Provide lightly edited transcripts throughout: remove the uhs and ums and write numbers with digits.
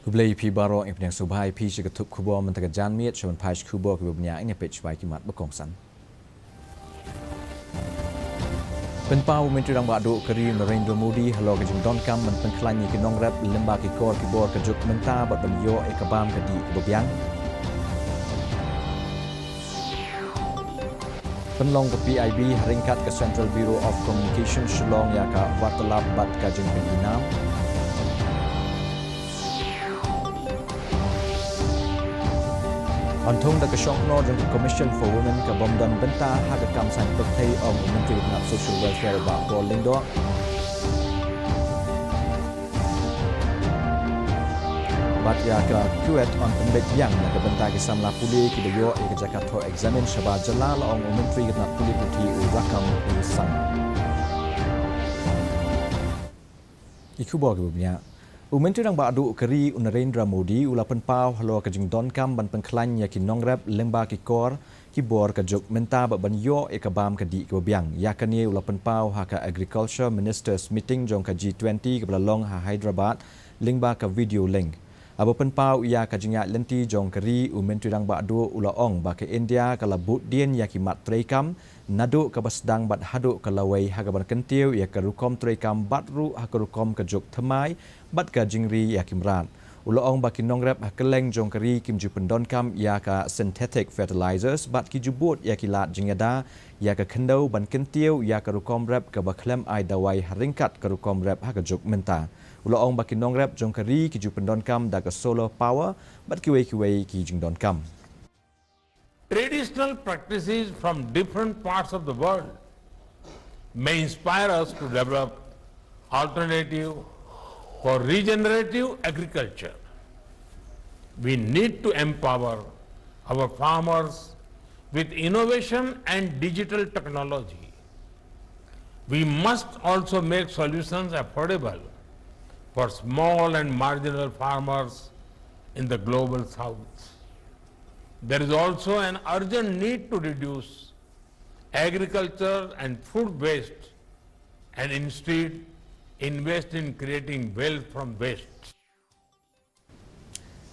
Hublai pi baro ing penyang subhai pi sigatup kubo mentega janmiet shaman paish kubo kubo benya ing pech bai kimat bekongsan. Penpau Menteri Rang Badu Keri Narendra Modi halo ke jing don kam men pengklanyi ke nongrap lemba ke kor ke bor ke juk menta bat benyo e kabam ke di kebebiang. Penlong ke PIB haringkat ke Central Bureau of Communication Shillong ya ka wartalab bat ka jing penginam. Antung da kesyongno dan Commission for Women ke bomdan benta haga kamsan pertai om Menteri Nak Social Welfare ba Lindo. Bat ya ke kuat on pembet yang nak benta ke samla puli ke deyo ke Jakarta examine syaba jalal om Menteri Nak Puli Puti rakam sang. Iku bawa ke Menteri Rang Badu Keri Narendra Modi ula penpau halo ke jing don kam ban pengklan ya ki nongrap lemba ki kor ki bor ke juk menta ba ban yo e kabam ke di ke biang ya kani ula penpau ha ka agriculture ministers meeting jong ka G20 ke belalong ha Hyderabad lingba ka video link aba penpau ya ka jinga lenti jong Keri Menteri Rang Badu ula ong ba ke India kala but dien ya ki mat trekam nadu ke basdang bat haduk ke lawai ha ka ban kentiu ya ke rukom trekam batru ha ke rukom ke juk themai bat ka jingri ya kimran ulo ong ba kinongrap ha keleng jong Keri kim ju pendon kam ya ka synthetic fertilizers bat ki jubut ya kilat jingada ya ka kendau ban kentiu ya ka rukom rap ka ba klem ai dawai haringkat ka rukom rap ha ka juk menta ulo ong ba kinongrap jong Keri ki ju pendon kam da ka solar power bat ki wei ki jing don kam. Traditional practices from different parts of the world may inspire us to develop alternative for regenerative agriculture. We need to empower our farmers with innovation and digital technology. We must also make solutions affordable for small and marginal farmers in the global south. There is also an urgent need to reduce agriculture and food waste and instead invest in creating wealth from waste.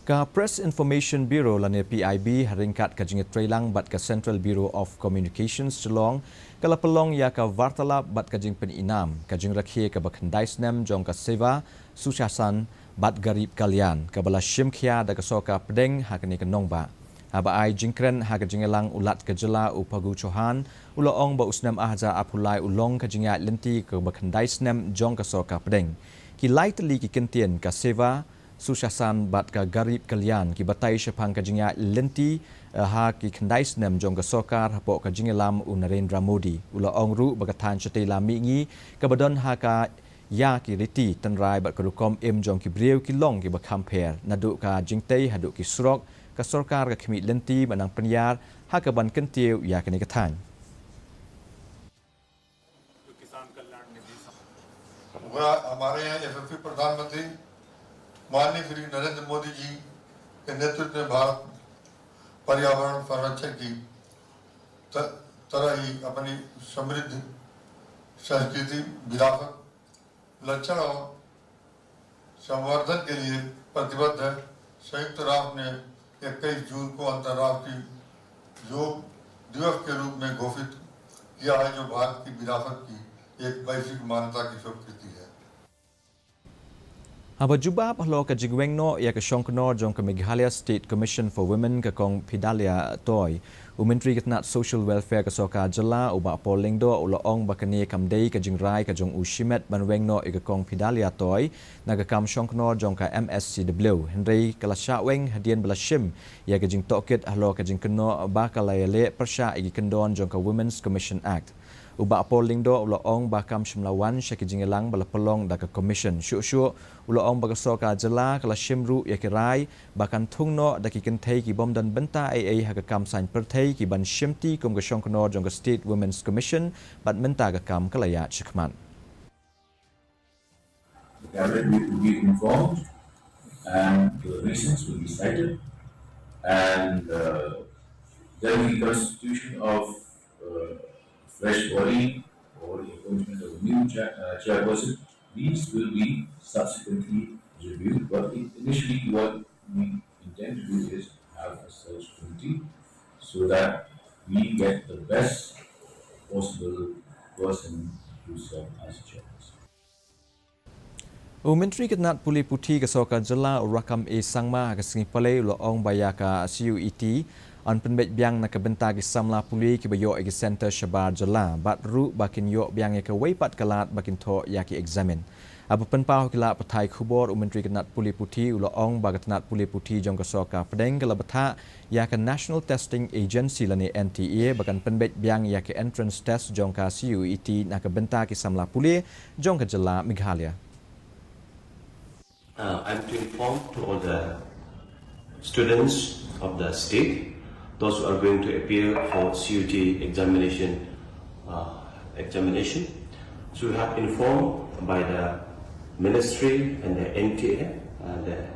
Ka Press Information Bureau lane PIB haringkat ka jingit trailang bat ka Central Bureau of Communications Geelong kala pelong ya ka wartalab bat ka jing peninam ka jing rakhe ka bakhandai snem jong ka seva susyasan bat garib kalian ka bala shimkhia da ka soka pedeng hakani ka nongba aba ai jingkren ha ka jingelang ulat ka jela upagu chohan ulo ong ba usnam ahza apulai ulong ka jinga lenti ka bakhandai snem jong ka soka pedeng ki lai tali ki kentien ka seva susyasan bat ka garib kalian ki batai syapang ka jinga lenti ha ki khandai snem jong ka sokar hapo ka jingelam Narendra Modi ulo ong ru bagatan chatela mingi ka badon ha ka ya ki riti tenrai bat ka rukom em jong ki breu ki long ki ba compare nadu ka jingtei hadu ki srok ka सरकार का खिमी लंती बनang penyar ha ka ban kentiu ya kini katan हमारे यहाँ यशस्वी प्रधानमंत्री माननीय श्री नरेंद्र मोदी जी के नेतृत्व में भारत पर्यावरण संरक्षण की तरह ही अपनी समृद्ध संस्कृति विरासत लक्षण और संवर्धन के लिए प्रतिबद्ध है। संयुक्त राष्ट्र ने 21 जून को अंतर्राष्ट्रीय योग दिवस के रूप में घोषित किया है जो भारत की विरासत की एक वैश्विक मान्यता की स्वीकृति है। Aba jubab halo ka jigwengno ya ka shongkno jong ka Meghalaya State Commission for Women ka kong Pidalia toy Menteri Ketnat Social Welfare ka soka jela uba polingdo ulo ong bakani kamdei ka jingrai ka jong ushimet banwengno ka kong Pidalia toy naga kam shongkno jong ka MSCW Henry kalasha weng hadian belashim ya ka jing tokit halo ka jing keno bakalaya le persya igi kendon jong ka Women's Commission Act uba polingdo ulo ong bakam shimlawan syaki jingelang bala pelong da ka commission syuk ulo ong bagasoka jela kala shimru ya kirai bakan thungno da ki kenthei ki bom dan benta ai ha ka kam sain perthei ki ban shimti kum ka shongkno jong ka State Women's Commission bat menta ka kam kalaya chikman the cabinet will be informed and the reasons will be cited and there will be constitution of fresh body or the appointment of a new chairperson. These will be subsequently reviewed. But initially, what we intend to do is have a search committee so that we get the best possible person to serve as chairperson. Menteri Ketnat Puli Putih Kesoka Jela Rakam E Sangma Kesengi Palai Loong Bayaka CUET on penbet biang nak benta ki samla puli ki bayo ki center Shabar Jela bat ru bakin yo biang ke weipat kalat bakin tho ya ki examine abu penpau ki la patai khubor Menteri Ketnat Puli Putih Loong Bagatnat Puli Putih jong kesoka pedeng ke labata ya ke National Testing Agency lani NTA bakan penbet biang ya ke entrance test jong ka CUET nak benta ki samla puli jong ke Jela Meghalaya. I'm to inform to all the students of the state, those who are going to appear for CUT examination. So we have informed by the ministry and the NTA and the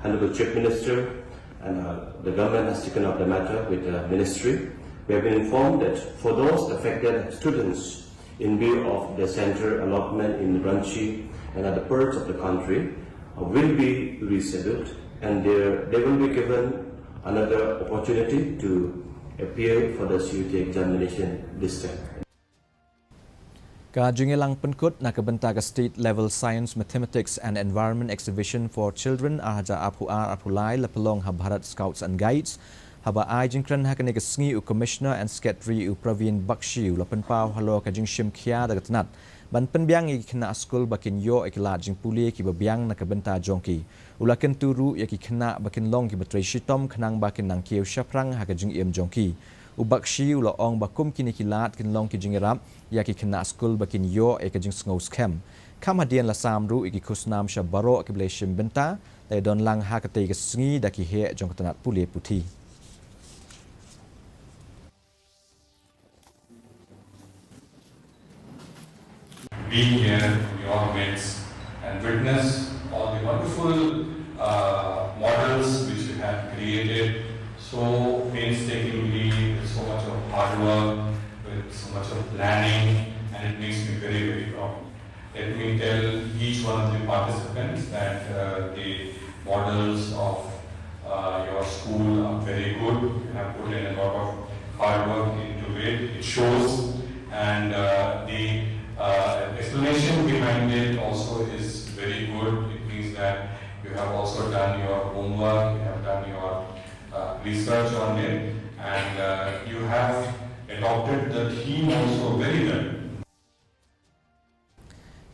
Honorable Chief Minister, and the government has taken up the matter with the ministry. We have been informed that for those affected students in view of the center allotment in Ranchi and other parts of the country, will be resettled, and they will be given another opportunity to appear for the CUT examination this time. Ka jungelang penkut nak benta ke State Level Science, Mathematics and Environment Exhibition for Children ahaja apulai lepelong Bharat Scouts and Guides. Haba ai jingkran hakane ke sngi u Commissioner and Secretary u Praveen Bakshi u lapenpau halo ka jingshim khia dagatnat. Ban penbiang iki kena skul bakin yo ikilat jing puli ki babiang nak benta jongki. Ulakan turu yaki kena bakin long ki batrai shitom kenang bakin nang kieu syaprang haka jing iem jongki. Ubakshi ulaong bakum kini kilat kin long ki jing irap yaki kena skul bakin yo eka jing sngau scam. Kam hadian la samru iki kusnam syabaro ki blai shim benta lai don lang hakate ke sngi daki he jong ketanat puli putih. Being here in your midst and witness all the wonderful models which you have created so painstakingly, with so much of hard work, with so much of planning, and it makes me very, very proud. Let me tell each one of the participants that the models of your school are very good. You have put in a lot of hard work into it. It shows, and the explanation behind it also is very good. It means that you have also done your homework, you have done your research on it, and you have adopted the theme also very well.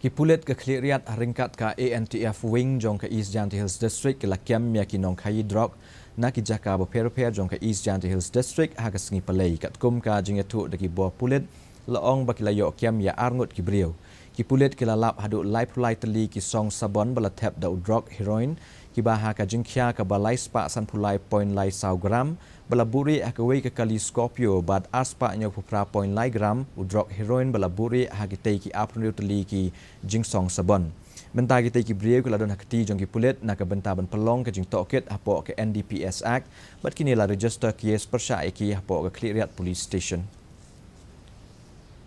Kipulet ke Kliriat ringkat ka ANTF Wing jong ka East Janty Hills District ke lakiam ya ki nong kai drok na ki jaka beper-per jong ka East Janty Hills District ha ka sengi palai kat kum ka jingetu daki buah pulet laong bakilayo kiam ya arngut ki brio. Ki pulet ki lalap hadu lai pulai teli ki song sabon bala tap da drug heroin ki baha ka jingkhia ka balai spa san pulai point lai sau gram bala buri akawai ke kali Scorpio bad aspa nyo pupra point lai gram u drug heroin bala buri ha ki tei ki april teli ki jing song sabon. Benta ki tei ki brio ki ladon hakati jong ki pulet na ka benta ban pelong ke jing toket hapo ke NDPS Act bat kini la register kes persya ki hapo ke Kliriat Police Station.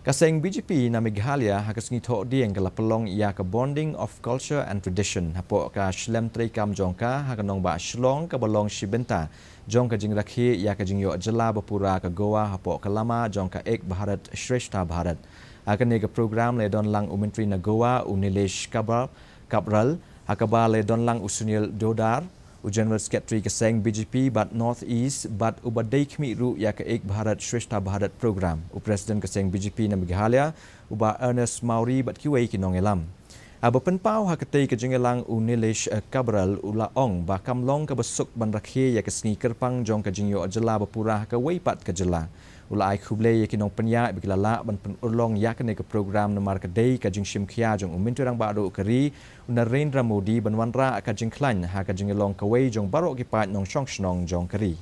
Kaseng BJP na Meghalaya hakas ngito dieng kala pelong ia ke bonding of culture and tradition hapo ka shlem tri kam jongka hakanong ba shlong ka balong shibenta jongka jing rakhi ia ka jing yo jela bapura ka Goa hapo ka lama jongka ek Bharat Shrestha Bharat akan ke program le don lang Menteri na Goa Unilesh Kabral hakaba le don lang Usunil Dodar General Secretary Kaseng BJP bat North East bat ubadai kmi ru ya ke ek Bharat Shrestha Bharat program. Presiden Kaseng BJP na Meghalaya uba Ernest Mauri bat kiwai ki nongelam. Aba penpau hakatei ke jengelang Unilesh Kabral ulaong ba kamlong ke besuk ban rakhe ya ke sengi kerpang jong ke jingyo jela bapurah ke weipat ke jela. Ula ai khuble ya ki nong penya bikilala ban penulong ya ke ne ke program namar ke dei ke jing shimkhia jong Menteri rang bado keri Narendra Modi ban wanra ka jing klan ha ka jing long ke wei jong barok ki pat nong shong shnong jong keri.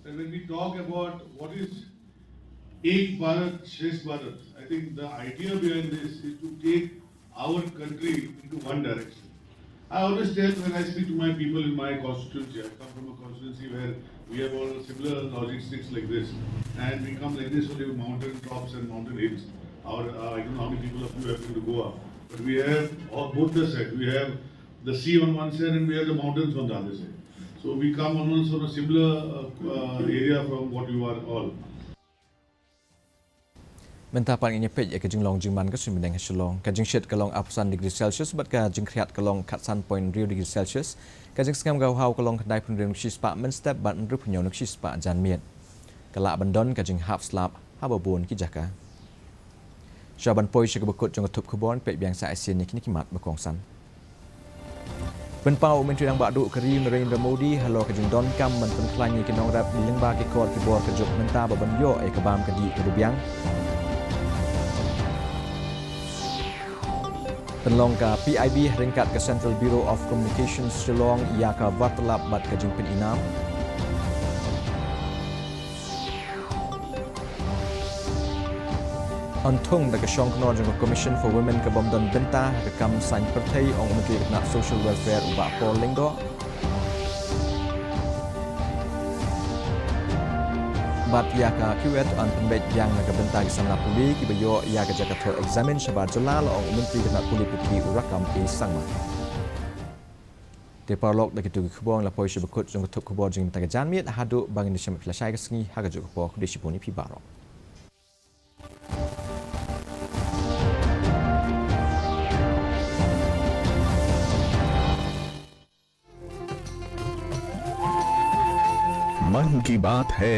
And when we talk about what is Ek Bharat, Shresth Bharat, I think the idea behind this is to take our country into one direction. I always tell when I speak to my people in my constituency, I come from a constituency where We have all similar logistics like this, and we come like this only with mountain tops and mountain hills. I don't know how many people of you have been to Goa, but we have both the sides. We have the sea on one side and we have the mountains on the other side. So we come almost on a similar area from what you are all. Mentah paling nyepet ya kajing long jingman ka sun bendeng hasilong kajing shet kalong apusan degree Celsius bat ka jing kriat kalong katsan point Rio degree Celsius kajing skam gau hau kalong kendai pendeng shis pa men step bat nrup nyaw nuk shis pa jan miet kalak bandon kajing half slap hababun ki jaka Syaban poi syaka bekut jong tup kebon pek biang sa Asian ni kini kimat berkongsan Penpau Menteri Dang Bakduk Keri Narendra Modi halo kajing don kam men penklanyi kinong rap lengba ki kor ki bor kejok mentah baban yo e kebam kedi kedubiang Penlong ka PIB ringkat ke Central Bureau of Communications Shillong ia ka vartalap bat ka jingpin inam. Antung da ka syong knor jang Commission for Women ka bomdon bentah ka kam sain pertai ong menteri nak social welfare uba Paul Lingdo. Bat ia ka kiwet an pembet yang nak bentang sana puli ki bayo ia ka jaga to examine syabar jalal ong menteri nak puli puki urakam e sangma te parlok da kitu khubong la poi shibakut jong tup khubor jing ta jan miet hadu bang ni syam flashai ka sngi ha ka jok po ku disipuni pi baro मन की बात है